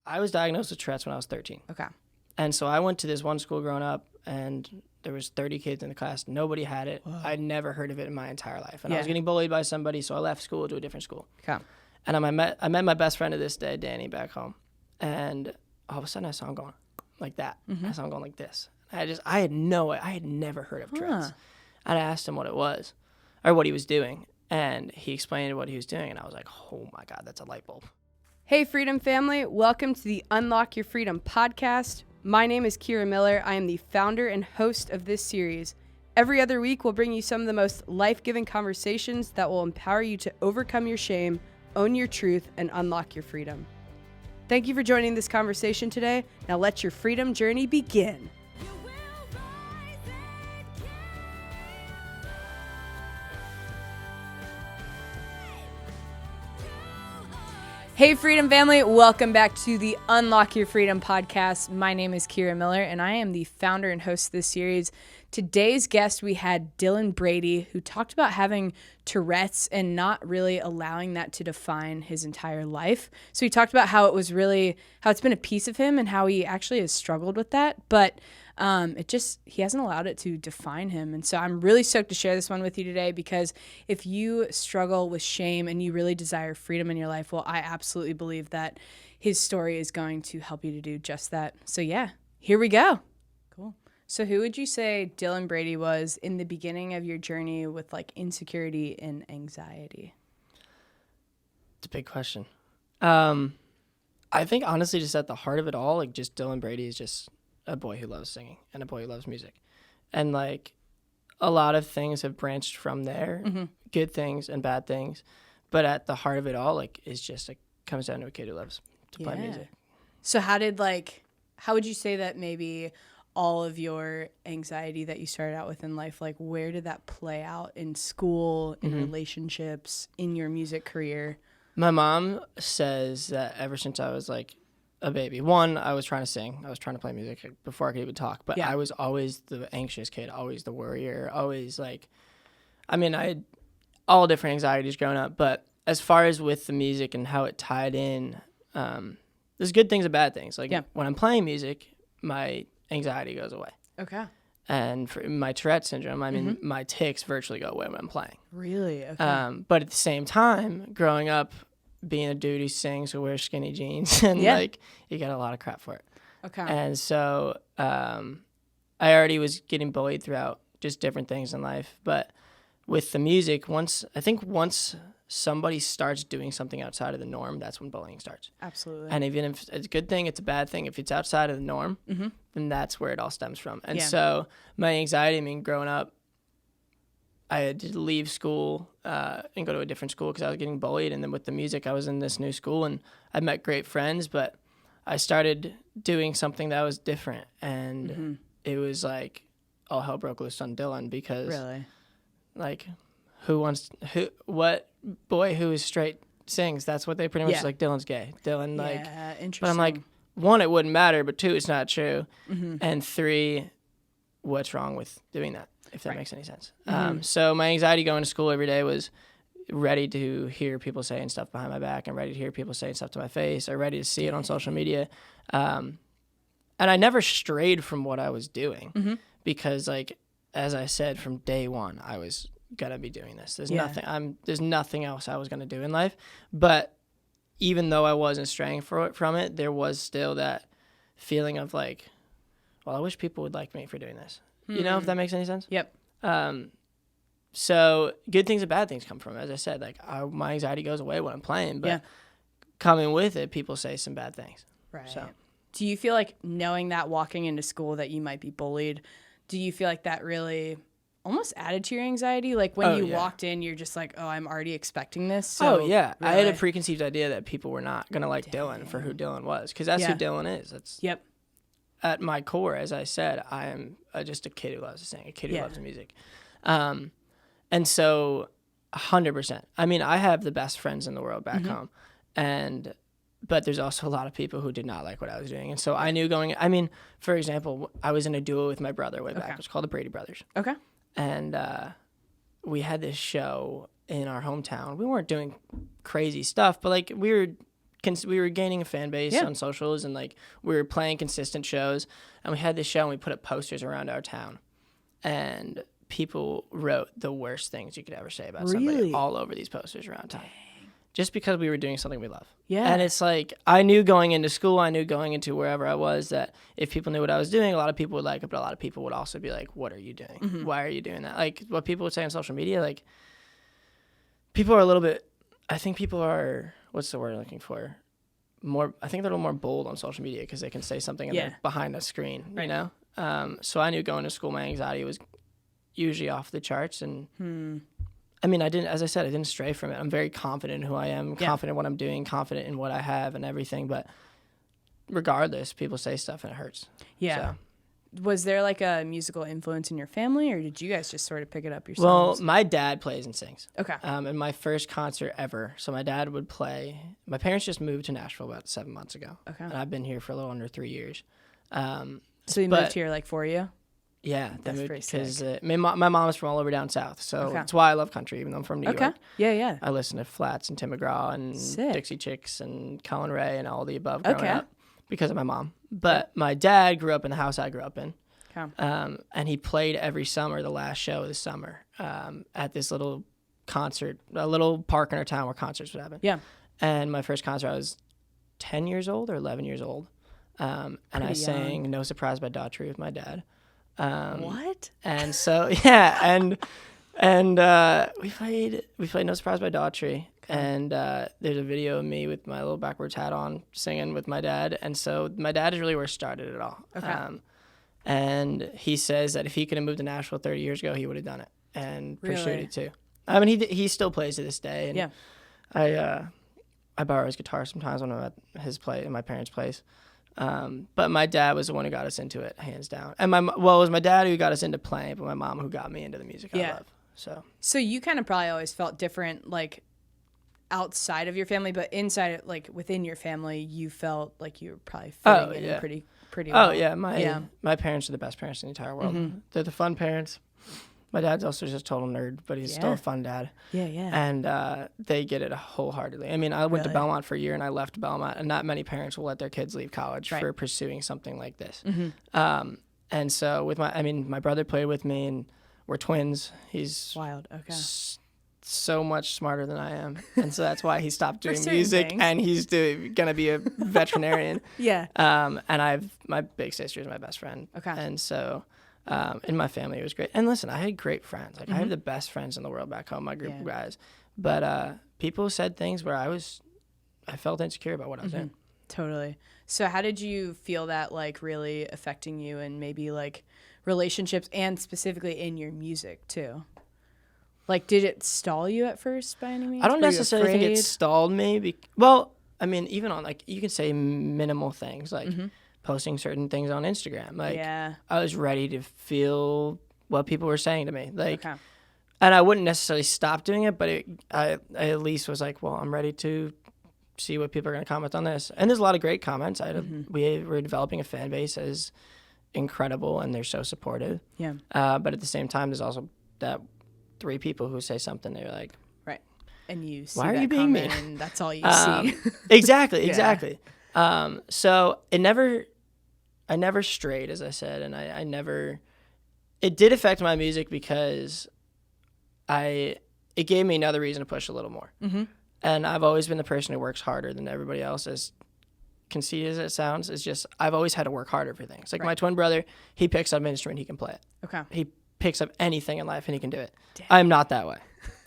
I was diagnosed with Tourette's when I was 13. Okay. And so I went to this one school growing up, and there was 30 kids in the class. Nobody had it. Whoa. I'd never heard of it in my entire life. And Yeah. I was getting bullied by somebody, so I left school to a different school. Okay. And I met my best friend to this day, Danny, back home. And all of a sudden I saw him going like that. I saw him going like this. I had never heard of Tourette's. And I asked him what it was or what he was doing. And he explained what he was doing. And I was like, oh my God, that's a light bulb. Hey, Freedom family. Welcome to the Unlock Your Freedom podcast. My name is Kira Miller. I am the founder and host of this series. Every other week, we'll bring you some of the most life-giving conversations that will empower you to overcome your shame, own your truth, and unlock your freedom. Thank you for joining this conversation today. Now let your freedom journey begin. Hey, Freedom family. Welcome back to the Unlock Your Freedom podcast. My name is Kira Miller, and I am the founder and host of this series. Today's guest, we had Dylan Brady, who talked about having Tourette's and not really allowing that to define his entire life. So he talked about how it's been a piece of him and how he actually has struggled with that, but he hasn't allowed it to define him. And so I'm really stoked to share this one with you today, because if you struggle with shame and you really desire freedom in your life, well, I absolutely believe that his story is going to help you to do just that. So yeah, here we go. Cool. So who would you say Dylan Brady was in the beginning of your journey with like insecurity and anxiety? It's a big question. I think honestly, just at the heart of it all, like just Dylan Brady is just a boy who loves singing and a boy who loves music. And like a lot of things have branched from there, good things and bad things. But at the heart of it all, like it's just like comes down to a kid who loves to play music. So how would you say that maybe all of your anxiety that you started out with in life, like where did that play out in school, in relationships, in your music career? My mom says that ever since I was like a baby, one, I was trying to sing. I was trying to play music before I could even talk. But I was always the anxious kid, always the worrier, always like, I had all different anxieties growing up. But as far as with the music and how it tied in, there's good things and bad things. Like when I'm playing music, my anxiety goes away. Okay. And for my Tourette syndrome, my tics virtually go away when I'm playing. Really? Okay. But at the same time, growing up, being a dude who sings, who wears skinny jeans, and like you get a lot of crap for it. Okay. And so I already was getting bullied throughout just different things in life. But with the music, once somebody starts doing something outside of the norm, that's when bullying starts. Absolutely. And even if it's a good thing, it's a bad thing. If it's outside of the norm, then that's where it all stems from. And so my anxiety, growing up, I had to leave school and go to a different school because I was getting bullied. And then with the music, I was in this new school and I met great friends, but I started doing something that was different. And it was like all hell broke loose on Dylan because like what boy who is straight sings? That's what they pretty much like, Dylan's gay. Dylan, like, interesting. But I'm like, one, it wouldn't matter, but two, it's not true. And three, what's wrong with doing that? If that makes any sense. So my anxiety going to school every day was ready to hear people saying stuff behind my back and ready to hear people saying stuff to my face or ready to see it on social media. And I never strayed from what I was doing because, like, as I said, from day one, I was going to be doing this. There's nothing else I was going to do in life. But even though I wasn't straying from it, there was still that feeling of like, well, I wish people would like me for doing this. You know, if that makes any sense? Yep. So good things and bad things come from it. As I said, like my anxiety goes away when I'm playing, but coming with it, people say some bad things. Right. So, do you feel like knowing that walking into school that you might be bullied, do you feel like that really almost added to your anxiety? Like when you walked in, you're just like, oh, I'm already expecting this. So, really? I had a preconceived idea that people were not going to like Dylan for who Dylan was because that's who Dylan is. That's at my core, as I said, I am just a kid who loves to sing, a kid who loves music. And so 100%. I have the best friends in the world back home. But there's also a lot of people who did not like what I was doing. And so I knew for example, I was in a duo with my brother way back. It was called the Brady Brothers. Okay. And we had this show in our hometown. We weren't doing crazy stuff, but like we were we were gaining a fan base on socials, and like we were playing consistent shows, and we had this show and we put up posters around our town, and people wrote the worst things you could ever say about somebody all over these posters around town. Just because we were doing something we love. Yeah. And it's like, I knew going into school, I knew going into wherever I was, that if people knew what I was doing, a lot of people would like it, but a lot of people would also be like, what are you doing? Mm-hmm. Why are you doing that? Like, what people would say on social media, like, people are a little bit, I think people are, what's the word I'm looking for? I think they're a little more bold on social media because they can say something and they're behind a screen, you know? So I knew going to school, my anxiety was usually off the charts, and I mean, I didn't stray from it. I'm very confident in who I am, confident in what I'm doing, confident in what I have and everything. But regardless, people say stuff and it hurts. Yeah. So. Was there like a musical influence in your family, or did you guys just sort of pick it up yourselves? Well, my dad plays and sings. Okay. And my first concert ever. So my dad would play. My parents just moved to Nashville about 7 months ago. Okay. And I've been here for a little under 3 years. So you moved here like for you? Yeah, that's pretty sick. Because my mom is from all over down south, so that's why I love country, even though I'm from New York. Yeah. I listen to Flats and Tim McGraw and Dixie Chicks and Colin Ray and all the above growing up because of my mom. But my dad grew up in the house I grew up in, and he played every summer, the last show of the summer, at this little concert, a little park in our town where concerts would happen. Yeah. And my first concert, I was 10 years old or 11 years old, and I sang No Surprise by Daughtry with my dad. What? And so and we played No Surprise by Daughtry, and there's a video of me with my little backwards hat on singing with my dad, and so my dad is really where it started it all. And he says that if he could have moved to Nashville 30 years ago, he would have done it and pursued it too. I mean, he still plays to this day, and I borrow his guitar sometimes when I'm at my parents' place. But my dad was the one who got us into it, hands down. And it was my dad who got us into playing, but my mom who got me into the music I love. So you kind of probably always felt different, like outside of your family, but inside, like within your family, you felt like you were probably fitting in pretty well. Oh yeah, my parents are the best parents in the entire world. Mm-hmm. They're the fun parents. My dad's also just a total nerd, but he's still a fun dad. Yeah. And they get it wholeheartedly. I mean, I went to Belmont for a year, and I left Belmont, and not many parents will let their kids leave college for pursuing something like this. Mm-hmm. And so my brother played with me, and we're twins. He's wild. Okay. So much smarter than I am, and so that's why he stopped doing music, and he's gonna be a veterinarian. And my big sister is my best friend. Okay. And so. In my family, it was great. And listen, I had great friends. Like I have the best friends in the world back home, my group of guys. But people said things where I felt insecure about what I was doing. Totally. So how did you feel that like really affecting you and maybe like relationships and specifically in your music too? Like, did it stall you at first by any means? I don't necessarily think it stalled me. Well, I mean, even on like, you can say minimal things like, posting certain things on Instagram. Like, I was ready to feel what people were saying to me. Like, and I wouldn't necessarily stop doing it, but I at least was like, well, I'm ready to see what people are going to comment on this. And there's a lot of great comments. We're developing a fan base that is incredible, and they're so supportive. Yeah. But at the same time, there's also that 3 people who say something, they're like, right. And you see why are you being mean? And that's all you see. Exactly. So I never strayed, as I said, and it did affect my music because it gave me another reason to push a little more. Mm-hmm. And I've always been the person who works harder than everybody else, as conceited as it sounds. It's just, I've always had to work harder for things. Like my twin brother, he picks up an instrument, he can play it. Okay. He picks up anything in life and he can do it. Damn. I'm not that way.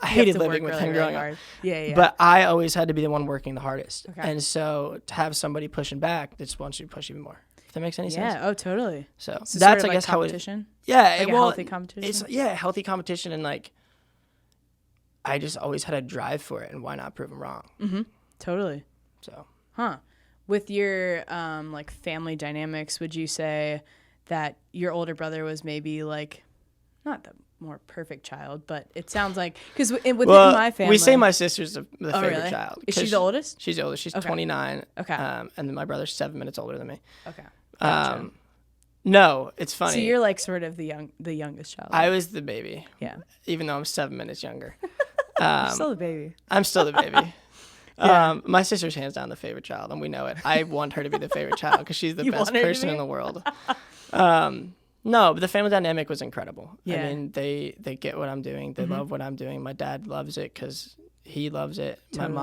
I hated living with him growing up. Yeah. But I always had to be the one working the hardest. Okay. And so to have somebody pushing back, this wants you to push even more. If that makes any sense. Yeah. Oh, totally. So that's, sort of I guess, like competition? Yeah. Like a healthy competition? It's healthy competition, and like, I just always had a drive for it, and why not prove them wrong? Mm-hmm. Totally. So. With your like family dynamics, would you say that your older brother was maybe like not the more perfect child, but it sounds like, because within my family, we say my sister's the favorite child. Is she the oldest? She's the oldest. She's 29. Okay. And then my brother's 7 minutes older than me. Okay. Gotcha. No, it's funny. So you're like sort of the youngest child. I was the baby. Yeah. Even though I'm 7 minutes younger. You're still the baby. I'm still the baby. My sister's hands down the favorite child, and we know it. I want her to be the favorite child because she's the best person in the world. No, but the family dynamic was incredible. Yeah. I mean, they get what I'm doing. They love what I'm doing. My dad loves it because he loves it. Totally.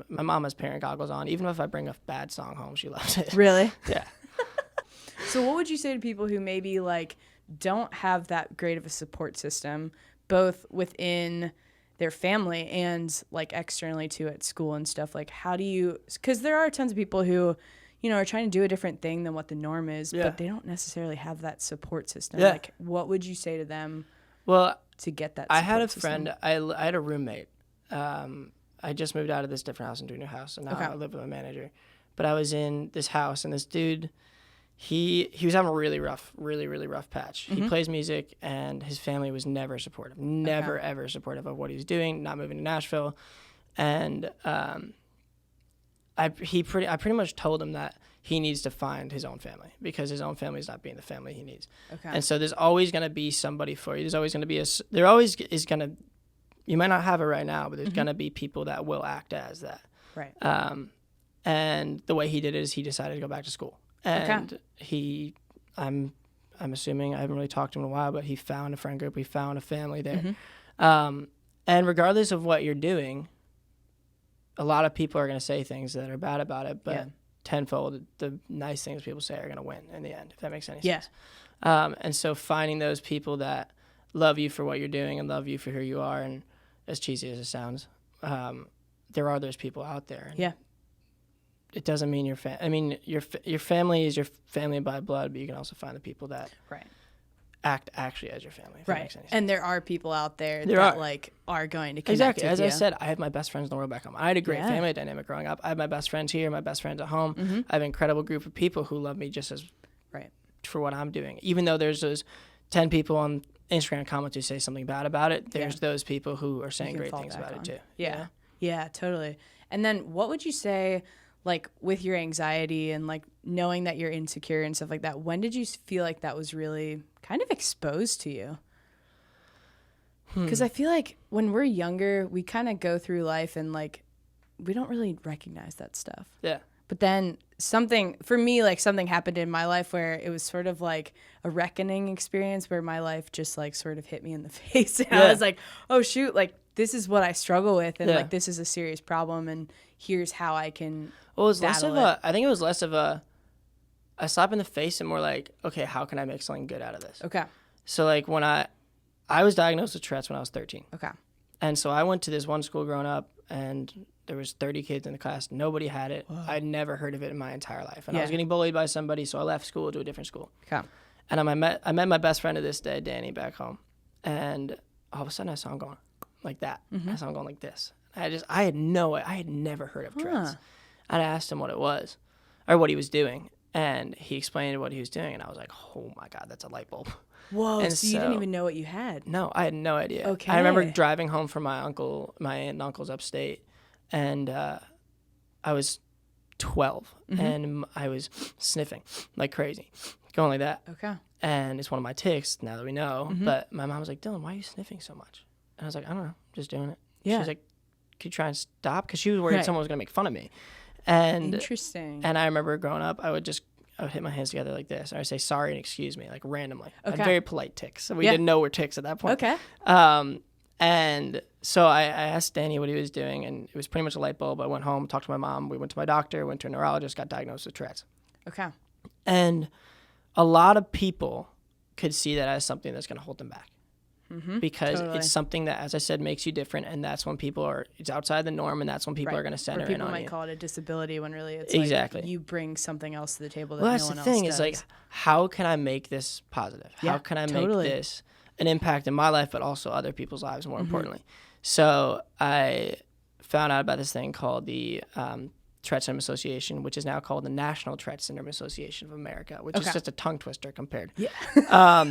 My mom has parent goggles on. Even if I bring a bad song home, she loves it. Really? Yeah. So what would you say to people who maybe like don't have that great of a support system, both within their family and like externally too at school and stuff? Like, how do you, because there are tons of people who, you know, are trying to do a different thing than what the norm is, but they don't necessarily have that support system. Yeah. Like, what would you say to them to get that support I had a system? friend, I had a roommate. I just moved out of this different house into a new house, and now I live with my manager. But I was in this house, and this dude, he was having a really rough patch. He plays music, and his family was never supportive, ever supportive of what he was doing, not moving to Nashville. And I pretty much told him that he needs to find his own family because his own family is not being the family he needs. Okay. And so there's always going to be somebody for you. There's always going to be there always is going to, you might not have it right now, but there's going to be people that will act as that. Right. And the way he did it is he decided to go back to school. And I'm assuming, I haven't really talked to him in a while, but he found a friend group. He found a family there. And regardless of what you're doing, a lot of people are going to say things that are bad about it, but tenfold, the nice things people say are going to win in the end, if that makes any sense. And so finding those people that love you for what you're doing and love you for who you are, and as cheesy as it sounds, there are those people out there. And it doesn't mean your family is your family by blood, but you can also find the people that act actually as your family. If that makes any sense. And there are people out there that like are going to connect exactly. with As you. I said, I have my best friends in the world back home. I had a great family dynamic growing up. I have my best friends here, my best friends at home. I have an incredible group of people who love me just as for what I'm doing. Even though there's those 10 people on Instagram comments who say something bad about it, there's those people who are saying great things about it too. Yeah. Yeah, totally. And then what would you say, like with your anxiety and like knowing that you're insecure and stuff like that, when did you feel like that was really kind of exposed to you? Because I feel like when we're younger, we kind of go through life and like we don't really recognize that stuff. Yeah. But then something happened in my life where it was sort of like a reckoning experience where my life just like sort of hit me in the face. And I was like, oh shoot, like this is what I struggle with. And like, this is a serious problem. And here's how I can I think it was less of a slap in the face and more like, okay, how can I make something good out of this? Okay. So like when I was diagnosed with Tourette's when I was 13. Okay. And so I went to this one school growing up, and there was 30 kids in the class. Nobody had it. Whoa. I'd never heard of it in my entire life. And I was getting bullied by somebody, so I left school to a different school. Okay. And I met my best friend of this day, Danny, back home. And all of a sudden I saw him going like that. I saw him going like this. I had never heard of Tourette's. And I asked him what it was or what he was doing. And he explained what he was doing. And I was like, oh my God, that's a light bulb. Whoa, and so you didn't even know what you had? No, I had no idea. Okay. I remember driving home from my aunt and uncle's upstate, and I was 12, and I was sniffing like crazy, going like that. Okay. And it's one of my tics, now that we know, but my mom was like, Dylan, why are you sniffing so much? And I was like, I don't know, just doing it. Yeah. She was like, could you try and stop? Because she was worried someone was going to make fun of me. And interesting. And I remember growing up, I would hit my hands together like this, or I'd say sorry and excuse me, like randomly. Okay. I had very polite tics. So we didn't know we're tics at that point. Okay. And so I asked Danny what he was doing, and it was pretty much a light bulb. I went home, talked to my mom. We went to my doctor, went to a neurologist, got diagnosed with Tourette's. Okay. And a lot of people could see that as something that's going to hold them back. Because it's something that, as I said, makes you different, and that's when it's outside the norm, and that's when people are going to center in on you. People might call it a disability when really it's like you bring something else to the table that no one else does. Well, that's the thing, is like, how can I make this positive? How can I make this an impact in my life, but also other people's lives, more importantly? So I found out about this thing called the Tourette Syndrome Association, which is now called the National Tourette Syndrome Association of America, which is just a tongue twister compared. Yeah.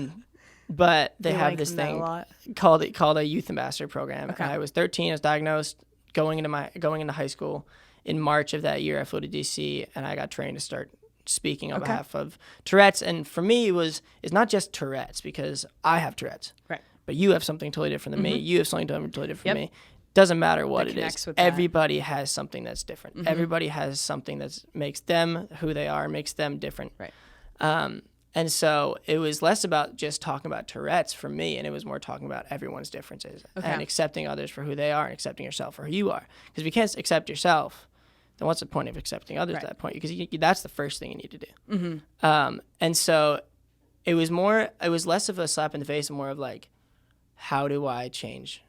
But they have this thing called a youth ambassador program. Okay. I was 13. I was diagnosed going into high school. In March of that year, I flew to DC, and I got trained to start speaking on behalf of Tourette's. And for me, it's not just Tourette's, because I have Tourette's. Right. But you have something totally different than me. You have something totally different from me. doesn't matter what it connects is. with that. Everybody has something that's different. Everybody has something that makes them who they are, makes them different. Right. And so it was less about just talking about Tourette's for me, and it was more talking about everyone's differences and accepting others for who they are and accepting yourself for who you are. Because if you can't accept yourself, then what's the point of accepting others at that point? Because that's the first thing you need to do. And so it was less of a slap in the face and more of like, how do I change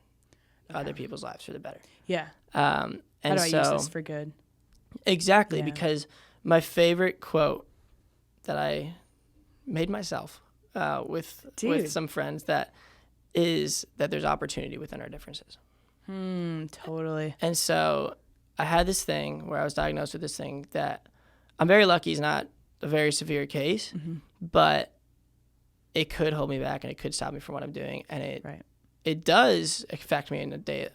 other people's lives for the better? Yeah. And how do I so, use this for good? Exactly, because my favorite quote that I made myself with some friends that is that there's opportunity within our differences. Totally. And so I had this thing where I was diagnosed with this thing that I'm very lucky is not a very severe case, but it could hold me back and it could stop me from what I'm doing. And it does affect me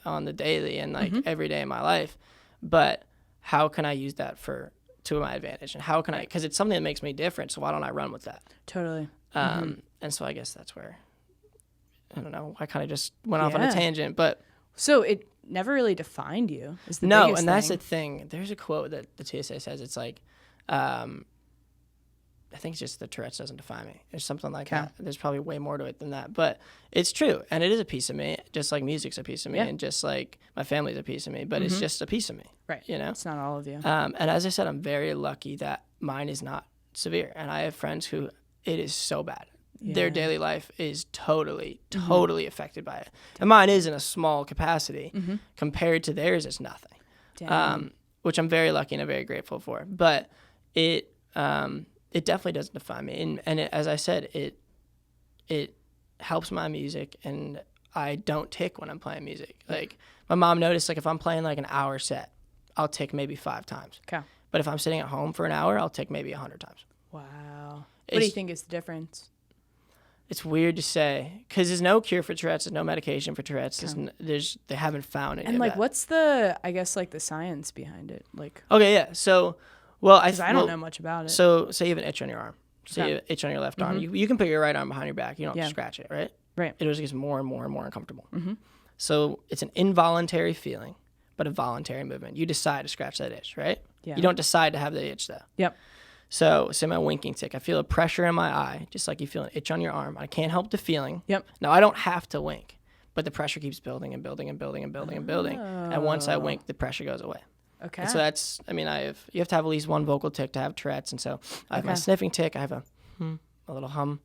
on the daily and like every day of my life. But how can I use that to my advantage? And how can I, because it's something that makes me different. So why don't I run with that? Totally. And so I guess that's where, I don't know, I kind of just went off on a tangent, but. So it never really defined you. Is the no, biggest and that's thing. the thing. There's a quote that the TSA says. It's like, I think it's just the Tourette's doesn't define me. There's something like that. There's probably way more to it than that, but it's true, and it is a piece of me. Just like music's a piece of me, and just like my family's a piece of me. But it's just a piece of me, right? You know, it's not all of you. And as I said, I'm very lucky that mine is not severe, and I have friends who it is so bad. Their daily life is totally affected by it, and mine is in a small capacity compared to theirs. It's nothing, which I'm very lucky and I'm very grateful for. But it definitely doesn't define me, and as I said, it helps my music, and I don't tick when I'm playing music. Like my mom noticed, like if I'm playing like an hour set, I'll tick maybe 5 times. Okay. But if I'm sitting at home for an hour, I'll tick maybe 100 times. Wow. What do you think is the difference? It's weird to say because there's no cure for Tourette's, there's no medication for Tourette's. They haven't found it. And like, what's the the science behind it? Like, okay, yeah. So, well, I don't know much about it. So, say you have an itch on your arm. Say you have an itch on your left arm. You can put your right arm behind your back. You don't have to scratch it, right? Right. It just gets more and more and more uncomfortable. So it's an involuntary feeling, but a voluntary movement. You decide to scratch that itch, right? Yeah. You don't decide to have the itch though. Yep. So, say my winking tic, I feel a pressure in my eye, just like you feel an itch on your arm. I can't help the feeling. Yep. Now, I don't have to wink, but the pressure keeps building and building and building and building and building. And once I wink, the pressure goes away. Okay. And so you have to have at least one vocal tic to have Tourette's. And so I have my sniffing tic, I have a little hum.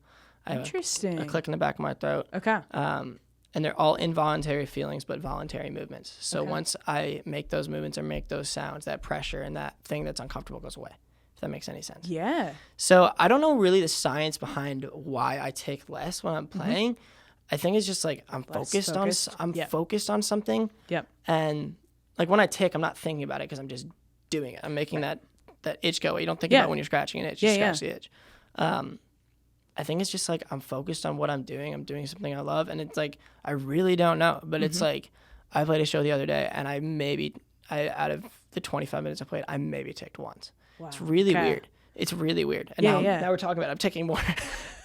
I have a click in the back of my throat. Okay. And they're all involuntary feelings, but voluntary movements. So once I make those movements or make those sounds, that pressure and that thing that's uncomfortable goes away. If that makes any sense. Yeah. So I don't know really the science behind why I take less when I'm playing. I think it's just like I'm focused on something. Yep. And like when I tick, I'm not thinking about it because I'm just doing it. I'm making that itch go away. You don't think about when you're scratching an itch. You scratch the itch. I think it's just like I'm focused on what I'm doing. I'm doing something I love, and it's like I really don't know. But it's like I played a show the other day, and out of the 25 minutes I played, I maybe ticked once. Wow. It's really weird. It's really weird. And now we're talking about it. I'm ticking more.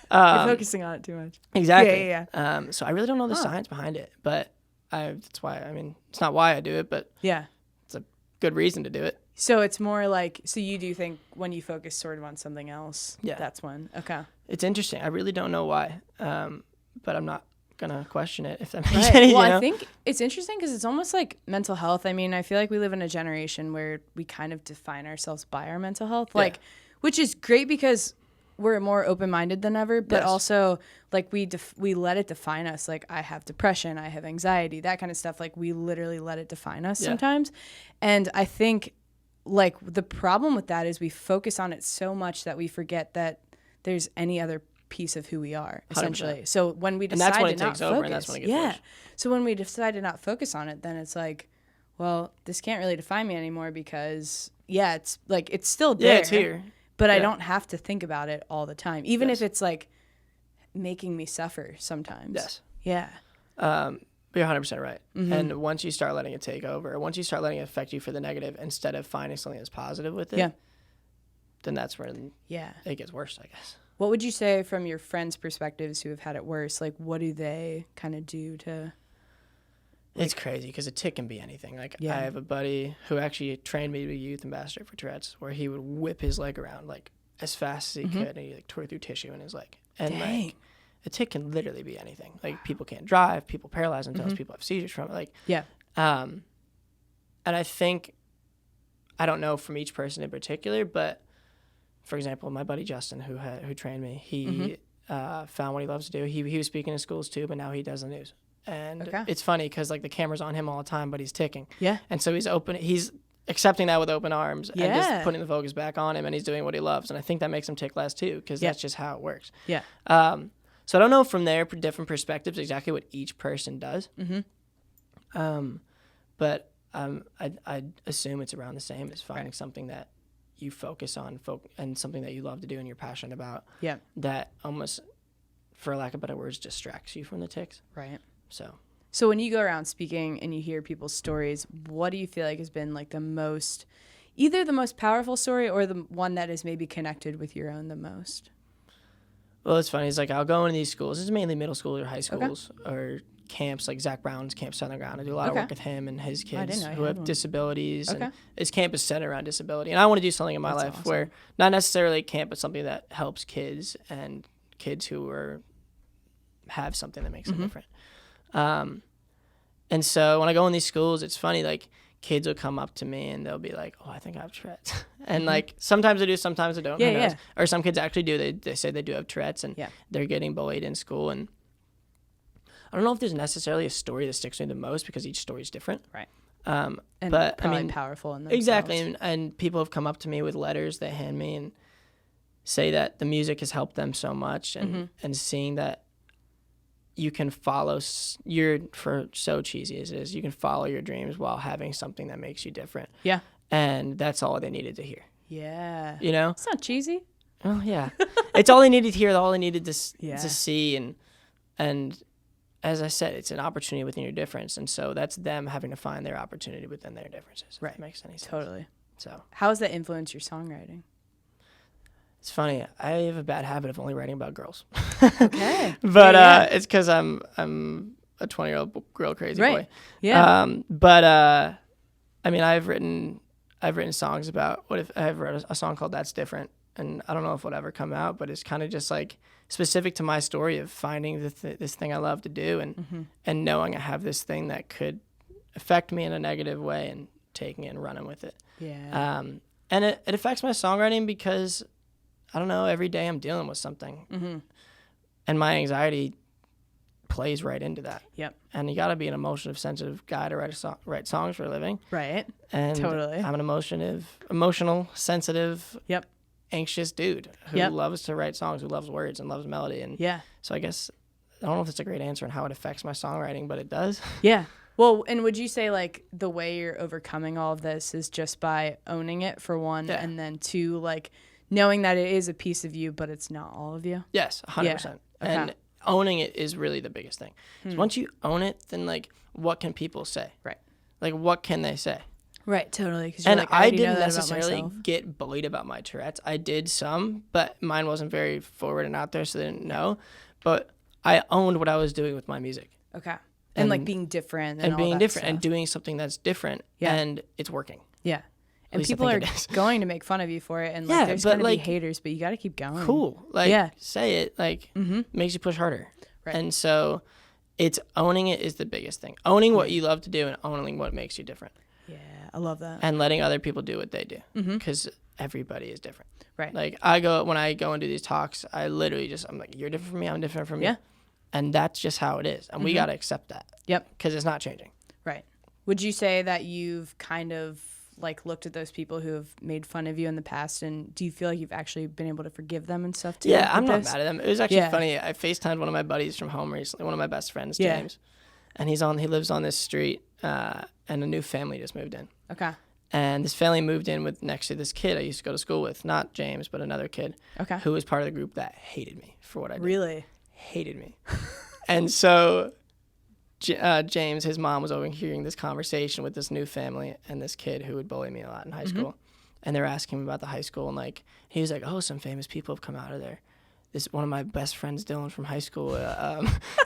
You're focusing on it too much. Exactly. Yeah. So I really don't know the science behind it, but that's why. I mean, it's not why I do it, but it's a good reason to do it. So it's more like, so you do think when you focus sort of on something else, that's when. Okay. It's interesting. I really don't know why, but I'm not gonna question it if that makes any sense. Well, I think it's interesting because it's almost like mental health. I mean, I feel like we live in a generation where we kind of define ourselves by our mental health, like, which is great because we're more open-minded than ever, but also like we let it define us. Like I have depression, I have anxiety, that kind of stuff. Like we literally let it define us sometimes. And I think like the problem with that is we focus on it so much that we forget that there's any other piece of who we are, essentially. 100%. So when we decide to not focus, and that's when it gets worse. So when we decide to not focus on it, then it's like, well, this can't really define me anymore because it's like it's still there. Yeah, it's here. But I don't have to think about it all the time, even if it's like making me suffer sometimes. Yes. Yeah. You're 100% right. And once you start letting it take over, once you start letting it affect you for the negative instead of finding something that's positive with it, then that's when it gets worse, I guess. What would you say from your friends' perspectives who have had it worse? Like, what do they kind of do to It's crazy because a tic can be anything. Like Yeah. I have a buddy who actually trained me to be a youth ambassador for Tourette's, where he would whip his leg around like as fast as he could, and he like tore through tissue in his leg. And Dang. like a tic can literally be anything. Like people can't drive, people paralyze themselves, people have seizures from it. Like Yeah. and I think I don't know from each person in particular, but for example, my buddy Justin, who trained me, he found what he loves to do. He was speaking in schools too, but now he does the news. And it's funny because like the camera's on him all the time, but he's ticking. Yeah. And so he's accepting that with open arms and Yeah. just putting the focus back on him, and he's doing what he loves. And I think that makes him tick less too, because that's just how it works. Yeah. So I don't know from their different perspectives exactly what each person does. But I assume it's around the same as finding something that you focus on and something that you love to do and you're passionate about. Yeah. That almost, for lack of better words, distracts you from the tics. Right. So when you go around speaking and you hear people's stories, what do you feel like has been like either the most powerful story or the one that is maybe connected with your own the most? Well, it's funny. It's like I'll go into these schools. It's mainly middle school or high schools or camps, like Zach Brown's Camp Southern Ground. I do a lot of work with him and his kids who have disabilities. And his camp is centered around disability. And I want to do something in my life where not necessarily a camp, but something that helps kids and kids who have something that makes them different. And so when I go in these schools, it's funny, like kids will come up to me and they'll be like, oh, I think I have Tourette's. And like sometimes I do, sometimes I don't. Who knows? Or some kids actually do. They say they do have Tourette's and they're getting bullied in school. And I don't know if there's necessarily a story that sticks with me the most because each story is different. Right. But probably powerful in themselves. Exactly. And people have come up to me with letters they hand me and say that the music has helped them so much and seeing that you can follow for so cheesy as it is, you can follow your dreams while having something that makes you different. Yeah. And that's all they needed to hear. Yeah. You know? It's not cheesy. Oh, yeah. It's all they needed to hear, all they needed to see. And as I said, it's an opportunity within your difference. And so that's them having to find their opportunity within their differences. Right. If that makes any sense. Totally. So how has that influenced your songwriting? It's funny. I have a bad habit of only writing about girls. Okay. But it's because I'm a 20-year-old girl crazy boy. Yeah. But I mean, I've written songs about I've wrote a song called That's Different, and I don't know if it'll ever come out, but it's kind of just like specific to my story of finding this thing I love to do and knowing I have this thing that could affect me in a negative way and taking it and running with it. Yeah. And it affects my songwriting because I don't know, every day I'm dealing with something. And my anxiety plays right into that. Yep. And you got to be an emotional, sensitive guy to write songs for a living. Right. And totally. I'm an emotional, sensitive, anxious dude who loves to write songs, who loves words and loves melody. And so I guess, I don't know if it's a great answer on how it affects my songwriting, but it does. Yeah. Well, and would you say like the way you're overcoming all of this is just by owning it for one, and then two, like knowing that it is a piece of you, but it's not all of you? Yes, 100%. Yeah. Okay. And owning it is really the biggest thing. So once you own it, then like, what can people say? Right. Like, what can they say? Right, totally. And like, I didn't necessarily get bullied about my Tourette's. I did some, but mine wasn't very forward and out there, so they didn't know. But I owned what I was doing with my music. Okay. And like being different. And being different and doing something that's different. Yeah. And it's working. Yeah. And people are going to make fun of you for it. And like, there's going to be haters, but you got to keep going. Cool. Like, say it. Like, makes you push harder. Right. And so it's owning it is the biggest thing. Owning what you love to do and owning what makes you different. Yeah, I love that. And letting other people do what they do. Because everybody is different. Right. Like, when I go and do these talks, I literally I'm like, you're different from me, I'm different from you. And that's just how it is. And we got to accept that. Yep. Because it's not changing. Right. Would you say that you've kind of like looked at those people who have made fun of you in the past, and do you feel like you've actually been able to forgive them and stuff too? Yeah, I'm not mad at them. It was actually funny. I FaceTimed one of my buddies from home recently, one of my best friends, James. And he lives on this street, and a new family just moved in. Okay. And this family moved in with next to this kid I used to go to school with, not James, but another kid. Okay. Who was part of the group that hated me for what I did. Really? Hated me. And so James, his mom, was overhearing this conversation with this new family and this kid who would bully me a lot in high school. And they were asking him about the high school, and like he was like, oh, some famous people have come out of there. this one of my best friends, Dylan from high school,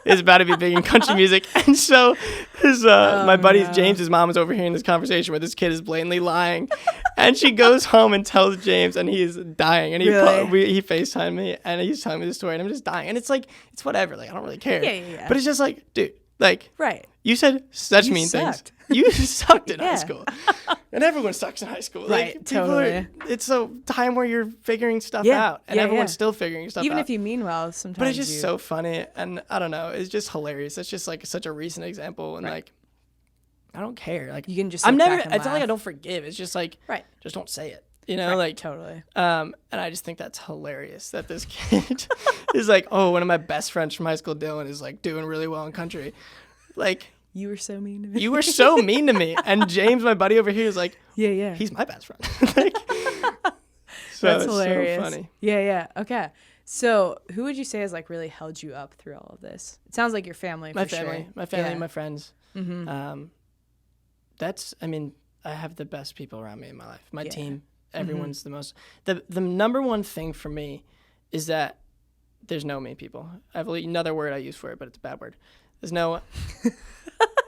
is about to be big in country music, and so my buddy James's mom is overhearing this conversation where this kid is blatantly lying, and she goes home and tells James, and he's dying, and he FaceTimed me, and he's telling me the story, and I'm just dying, and it's like it's whatever, like I don't really care, but it's just like, dude, like you said such mean things. You sucked in high school. And everyone sucks in high school. Right, like, totally. It's a time where you're figuring stuff out. And everyone's still figuring stuff out. Even if you mean well, sometimes. But it's just so funny. And I don't know. It's just hilarious. It's just like such a recent example. And like, I don't care. Like, you can just it's laugh. not like I don't forgive. It's just like, just don't say it. You know, like totally. And I just think that's hilarious that this kid is like, oh, one of my best friends from high school, Dylan, is like doing really well in country. Like, you were so mean to me. You were so mean to me. And James, my buddy over here, is like, he's my best friend. Like, so that's hilarious. So funny. Yeah. Okay. So who would you say has like really held you up through all of this? It sounds like your family. My family, my friends. Mm-hmm. I have the best people around me in my life. My team, everyone's the most. The number one thing for me is that there's no mean people. I have another word I use for it, but it's a bad word. There's no,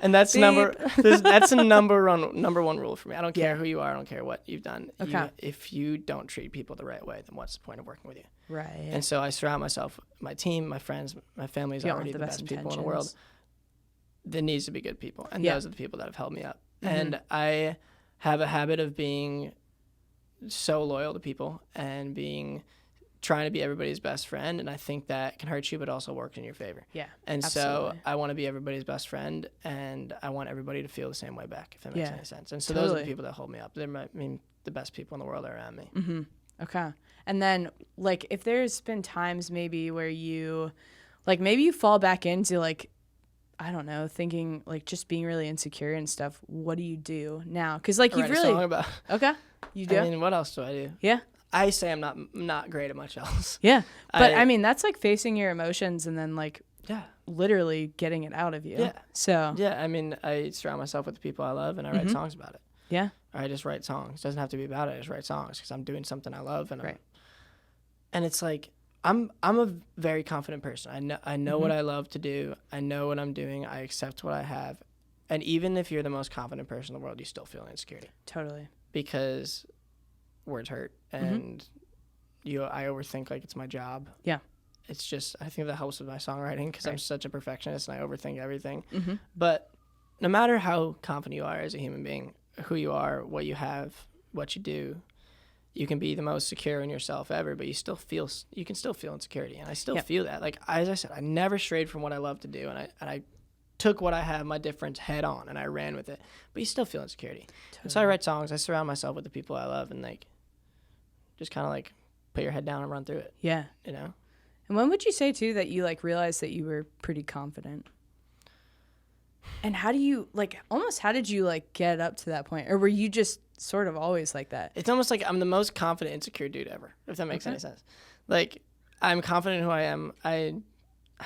and that's that's a number one rule for me. I don't care who you are. I don't care what you've done. Okay. If you don't treat people the right way, then what's the point of working with you? Right. And so I surround myself, my team, my friends, my family is already the best people in the world. There needs to be good people, and those are the people that have held me up. Mm-hmm. And I have a habit of being so loyal to people and trying to be everybody's best friend, and I think that can hurt you but also works in your favor. Yeah. And absolutely. So I want to be everybody's best friend, and I want everybody to feel the same way back, if that makes any sense. And so those are the people that hold me up. They're the best people in the world are around me. Mm-hmm. Okay. And then like if there's been times maybe where you like maybe you fall back into like I don't know, thinking like just being really insecure and stuff, what do you do now? Because like you've really song about. Okay. You do? I mean, what else do I do? Yeah. I say I'm not great at much else. Yeah. But I mean, that's like facing your emotions and then like literally getting it out of you. Yeah. So. Yeah. I mean, I surround myself with the people I love and I write songs about it. Yeah. Or I just write songs. It doesn't have to be about it. I just write songs because I'm doing something I love. And and it's like, I'm a very confident person. I know what I love to do. I know what I'm doing. I accept what I have. And even if you're the most confident person in the world, you still feel insecurity. Totally. Because words hurt, and I overthink like it's my job. Yeah. It's just, I think that helps with my songwriting because I'm such a perfectionist and I overthink everything. Mm-hmm. But no matter how confident you are as a human being, who you are, what you have, what you do, you can be the most secure in yourself ever, but you can still feel insecurity. And I still feel that. Like, as I said, I never strayed from what I love to do. And I took what I have, my difference, head on, and I ran with it. But you still feel insecurity. Totally. And so I write songs. I surround myself with the people I love, and like, just kind of like put your head down and run through it. Yeah. You know? And when would you say too that you like realized that you were pretty confident? And how did you like get up to that point? Or were you just sort of always like that? It's almost like I'm the most confident, insecure dude ever, if that makes any sense. Like, I'm confident in who I am. I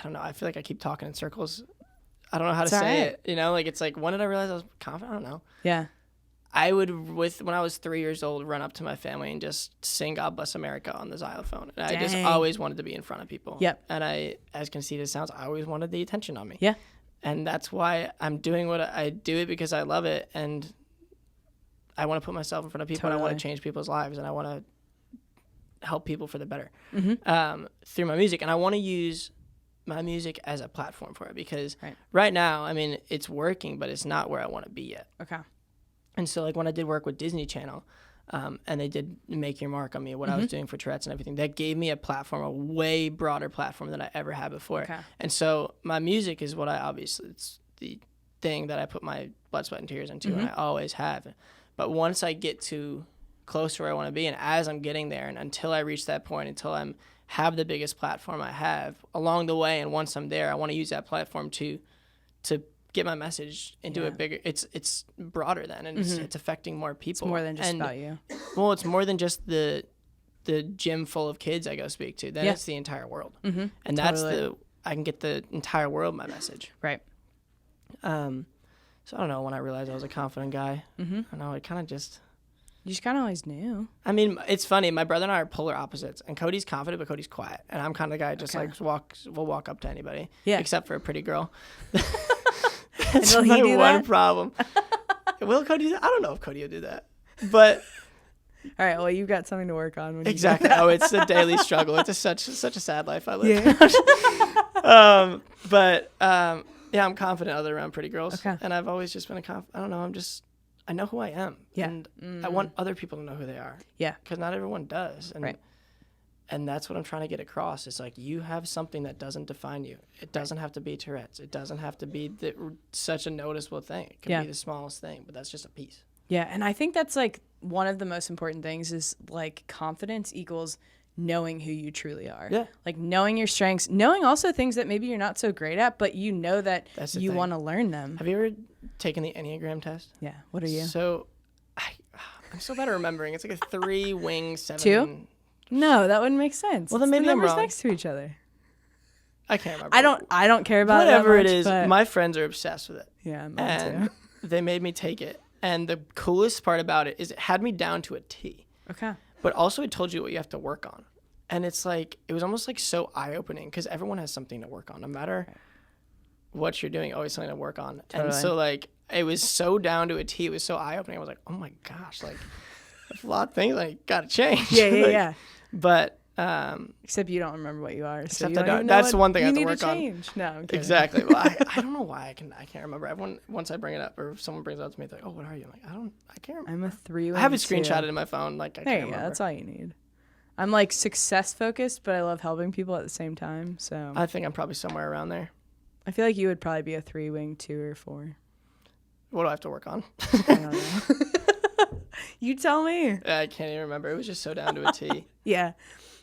don't know. I feel like I keep talking in circles. I don't know how to say it. You know, like, it's like, when did I realize I was confident? I don't know. Yeah. I would, when I was 3 years old, run up to my family and just sing God Bless America on the xylophone. And I just always wanted to be in front of people. Yep. And I, as conceited as it sounds, I always wanted the attention on me. Yeah. And that's why I'm doing what I do it, because I love it. And I want to put myself in front of people. Totally. And I want to change people's lives. And I want to help people for the better through my music. And I want to use my music as a platform for it, because right now, I mean, it's working, but it's not where I want to be yet. Okay. And so, like, when I did work with Disney Channel, and they did Make Your Mark on me, what I was doing for Tourette's and everything, that gave me a platform, a way broader platform than I ever had before. Okay. And so my music is what it's the thing that I put my blood, sweat, and tears into, and I always have. But once I get to close to where I want to be, and as I'm getting there, and until I reach that point, until I have the biggest platform I have along the way, and once I'm there, I want to use that platform to get my message into a bigger, it's broader then, and it's affecting more people. It's more than just about you. Well, it's more than just the gym full of kids I go speak to. Then it's the entire world. Mm-hmm. And that's I can get the entire world my message. Right. So I don't know, when I realized I was a confident guy, I don't know, it kind of just You just kind of always knew. I mean, it's funny. My brother and I are polar opposites, and Cody's confident, but Cody's quiet, and I'm kind of the guy who just will walk up to anybody, except for a pretty girl. That's will he my do one that? problem. Will Cody do that? I don't know if Cody will do that, but all right. Well, you've got something to work on. When exactly. You do that. Oh, it's a daily struggle. It's such a sad life I live. Yeah. Yeah, I'm confident other around pretty girls, Okay. and I've always just been I don't know. I know who I am, and I want other people to know who they are. Yeah. Because not everyone does, and right. And that's what I'm trying to get across. It's like you have something that doesn't define you. It doesn't have to be Tourette's. It doesn't have to be such a noticeable thing. It can be the smallest thing, but that's just a piece. Yeah, and I think that's like one of the most important things is like confidence equals knowing who you truly are. Yeah. Like knowing your strengths, knowing also things that maybe you're not so great at, but you know that you want to learn them. Have you ever taken the Enneagram test? Yeah. What are you? So I'm so bad at remembering. It's like a 3 wing 7. 2? No, that wouldn't make sense. Well, then maybe the I'm numbers wrong. next to each other. I can't remember. I don't care about whatever it that much, it is. but My friends are obsessed with it. yeah, mine And too. they made me take it. And the coolest part about it is it had me down to a T. Okay. But also it told you what you have to work on. And it's like, it was almost like so eye-opening because everyone has something to work on. No matter what you're doing, always something to work on. Totally. And so like, it was so down to a T. It was so eye-opening. I was like, oh my gosh, like a lot of things like got to change. Yeah, like, yeah. But except you don't remember what you are. So except you I don't don't. even know That's the what one thing I you have to need work to on. change. No, I'm kidding. Exactly. Well, I don't know why I can't remember. Everyone, once I bring it up or if someone brings it up to me, they're like, oh, what are you? I'm like, I can't remember. I'm a 3. I have it screenshotted in my phone. Like, I There can't you go. remember. That's all you need. I'm like success focused, but I love helping people at the same time. So I think I'm probably somewhere around there. I feel like you would probably be a 3 wing 2 or 4. What do I have to work on? I don't know. You tell me. I can't even remember. It was just so down to a T. Yeah.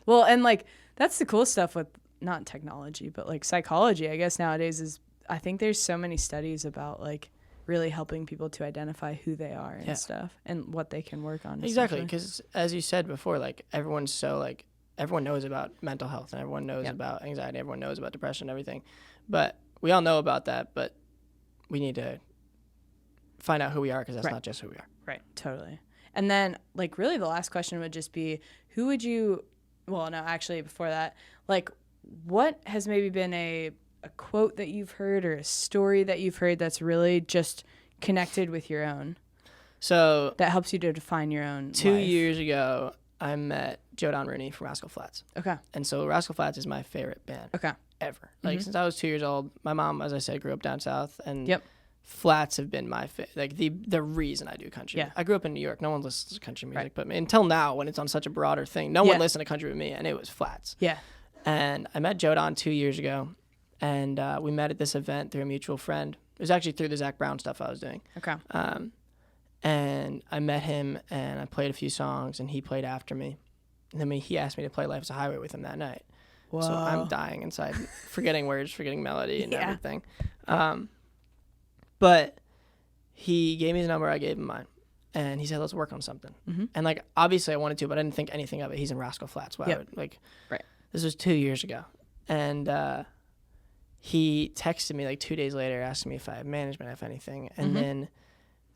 Well, and like that's the cool stuff with not technology, but like psychology, I guess nowadays is I think there's so many studies about like really helping people to identify who they are and stuff and what they can work on. Exactly. Because as you said before, like everyone knows about mental health and everyone knows about anxiety. Everyone knows about depression and everything. But we all know about that, but we need to find out who we are because that's not just who we are. Right. Totally. And then like really the last question would just be who would you well, no, actually before that, like what has maybe been a quote that you've heard or a story that you've heard that's really just connected with your own? So that helps you to define your own 2 life. years ago, I met Jodan Rooney from Rascal Flatts. Okay. And so Rascal Flatts is my favorite band ever. Like since I was 2 years old, my mom, as I said, grew up down south and Flats have been my like the reason I do country. I grew up in New York. No one listens to country music, but until now, when it's on such a broader thing, no one listened to country with me, and it was Flats. Yeah. And I met Jodan 2 years ago, and we met at this event through a mutual friend. It was actually through the Zach Brown stuff I was doing. Okay. And I met him, and I played a few songs, and he played after me. And then he asked me to play Life is a Highway with him that night. Whoa. So I'm dying inside, forgetting words, forgetting melody and everything. But he gave me his number, I gave him mine. And he said, let's work on something. Mm-hmm. And, like, obviously I wanted to, but I didn't think anything of it. He's in Rascal Flatts. Wow. This was 2 years ago. And he texted me, like, 2 days later, asking me if I had management, if anything. And then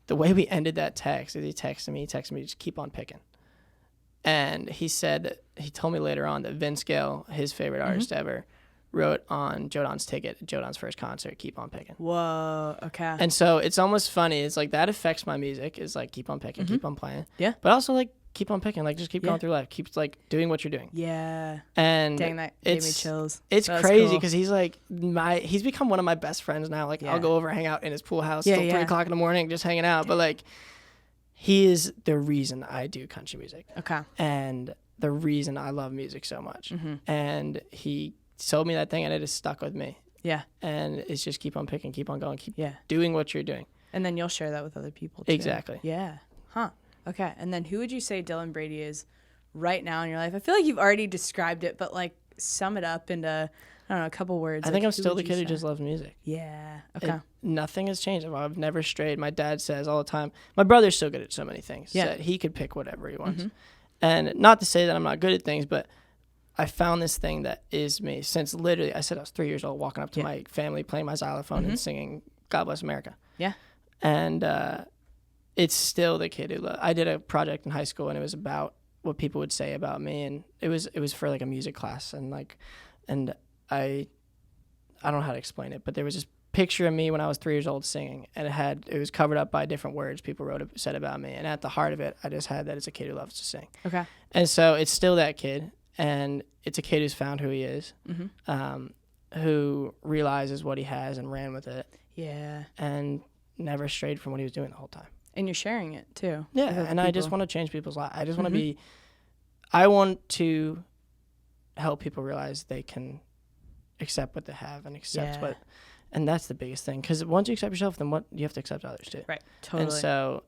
the way we ended that text is he texted me, just keep on picking. And he said, he told me later on that Vince Gill, his favorite artist ever, wrote on Jodan's ticket at Jodan's first concert, keep on picking. Whoa, okay. And so it's almost funny. It's like that affects my music is like keep on picking, keep on playing. Yeah. But also like keep on picking, like just keep going through life. Keep like doing what you're doing. Yeah. And dang, that gave me chills. It's crazy because he's like he's become one of my best friends now. Like I'll go over hang out in his pool house till 3 o'clock in the morning just hanging out. But like he is the reason I do country music. Okay. And the reason I love music so much. And he told me that thing and it has stuck with me. Yeah. And it's just keep on picking, keep on going, keep doing what you're doing. And then you'll share that with other people too. Exactly. Yeah. Huh. Okay. And then who would you say Dylan Brady is right now in your life? I feel like you've already described it, but like sum it up into, I don't know, a couple words. I think I'm still the kid who just loves music. Yeah. Okay. Nothing has changed. I've never strayed. My dad says all the time, my brother's so good at so many things that he could pick whatever he wants. And not to say that I'm not good at things, but I found this thing that is me since literally, I said I was 3 years old, walking up to my family, playing my xylophone and singing God Bless America. Yeah. And it's still the kid who I did a project in high school, and it was about what people would say about me, and it was for like a music class, and I don't know how to explain it, but there was this picture of me when I was 3 years old singing, and it was covered up by different words people said about me, and at the heart of it, I just had that it's a kid who loves to sing. Okay. And so it's still that kid, and it's a kid who's found who he is, who realizes what he has and ran with it. Yeah. And never strayed from what he was doing the whole time. And you're sharing it too. Yeah, and I just want to change people's lives. I just want to I want to help people realize they can accept what they have and accept and that's the biggest thing. Because once you accept yourself, then you have to accept others too. Right, totally. And so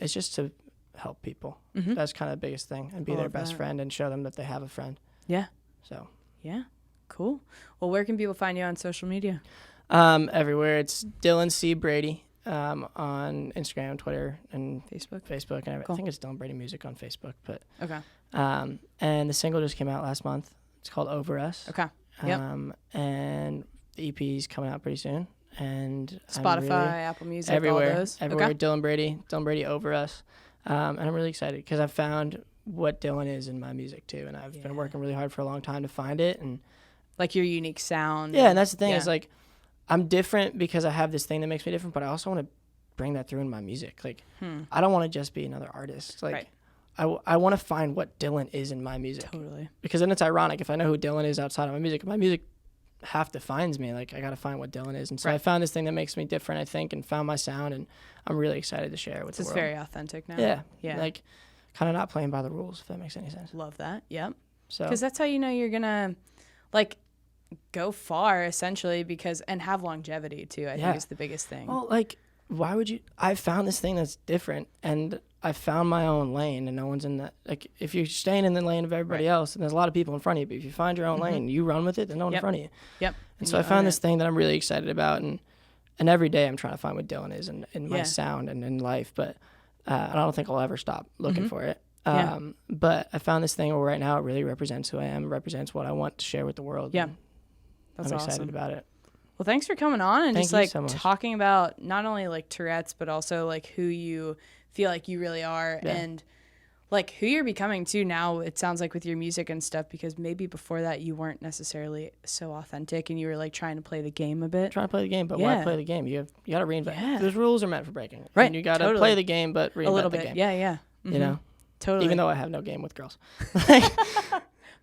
it's just to help people. That's kind of the biggest thing, and be their best friend and show them that they have a friend. Yeah. So. Yeah, cool. Well, where can people find you on social media? Everywhere. It's Dylan C. Brady. On Instagram, Twitter, and Facebook and everything. Cool. I think it's Dylan Brady Music on Facebook. But okay. And the single just came out last month. It's called Over Us. Okay. Yep. And the EP is coming out pretty soon. And Spotify, Apple Music, everywhere, all those. everywhere. Okay. Dylan Brady Over Us. And I'm really excited because I've found what Dylan is in my music too, and I've been working really hard for a long time to find it, and like your unique sound. Yeah, and that's the thing is like, I'm different because I have this thing that makes me different, but I also want to bring that through in my music. Like, I don't want to just be another artist. Like, I want to find what Dylan is in my music. Totally. Because then it's ironic. If I know who Dylan is outside of my music half defines me. Like, I got to find what Dylan is. And so I found this thing that makes me different, I think, and found my sound, and I'm really excited to share it with the world. It's very authentic now. Yeah. Yeah. Like, kind of not playing by the rules, if that makes any sense. Love that. Yep. So. Because that's how you know you're going to, like, go far essentially, and have longevity too. I think is the biggest thing. Well, like, why would you? I found this thing that's different, and I found my own lane, and no one's in that. Like, if you're staying in the lane of everybody else, and there's a lot of people in front of you, but if you find your own lane, you run with it, then no one in front of you. Yep. And so I found this thing that I'm really excited about, and every day I'm trying to find what Dylan is in my sound and in life, but I don't think I'll ever stop looking for it. But I found this thing where right now it really represents who I am, represents what I want to share with the world. Yeah. That's I'm awesome. excited about it. Well, thanks for coming on and just like so talking about not only like Tourette's, but also like who you feel like you really are and like who you're becoming too now. It sounds like with your music and stuff, because maybe before that you weren't necessarily so authentic and you were like trying to play the game a bit. Trying to play the game, but why play the game? You got to reinvent. Yeah. Those rules are meant for breaking. Right. And you got to play the game, but reinvent a little the bit. game. Yeah, yeah. Mm-hmm. You know? Totally. Even though I have no game with girls.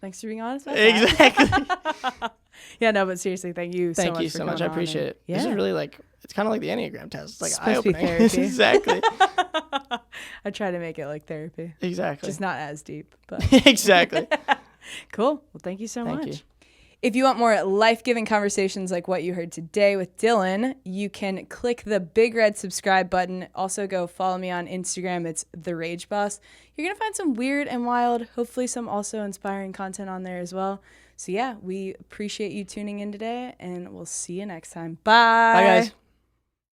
Thanks for being honest about that. Exactly. Yeah, no, but seriously, thank you so much. Thank you so much. I appreciate it. This is really like, it's kind of like the Enneagram test. It's like eye-opening. Exactly. I try to make it like therapy. Exactly. Just not as deep. But exactly. Cool. Well, thank you so much. Thank you. If you want more life-giving conversations like what you heard today with Dylan, you can click the big red subscribe button. Also go follow me on Instagram. It's The Rage Boss. You're going to find some weird and wild, hopefully some also inspiring content on there as well. So yeah, we appreciate you tuning in today, and we'll see you next time. Bye. Bye, guys.